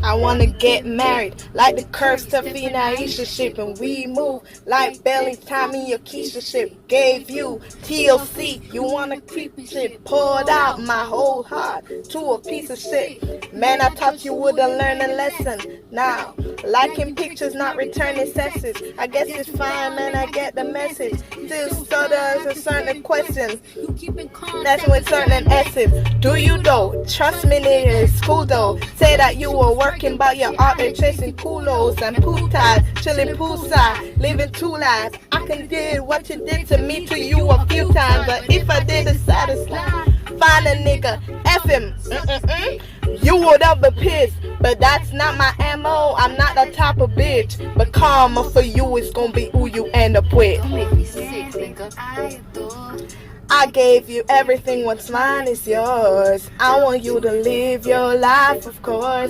I wanna get married, like the curves to Aisha ship, and we move like Belly Tommy or Keisha ship. Gave you TLC, you wanna keep shit, poured out my whole heart to a piece of shit. Man, I thought you would've learned a lesson. Now, liking pictures, not returning sexes. I guess it's fine, man, I get the message. Still stutters and certain questions. That's with certain S's. Do you though? Trust me, nigga, it's cool though. Say that you were working about your art and chasing culos and pooties, chilling poolside, living two lives. I can do what you did to me to you a few times, but if I didn't satisfy, find a nigga, F him. You would have been pissed, but that's not my MO. I'm not that type of bitch, but karma for you is gonna be who you end up with. I gave you everything, what's mine is yours. I want you to live your life, of course.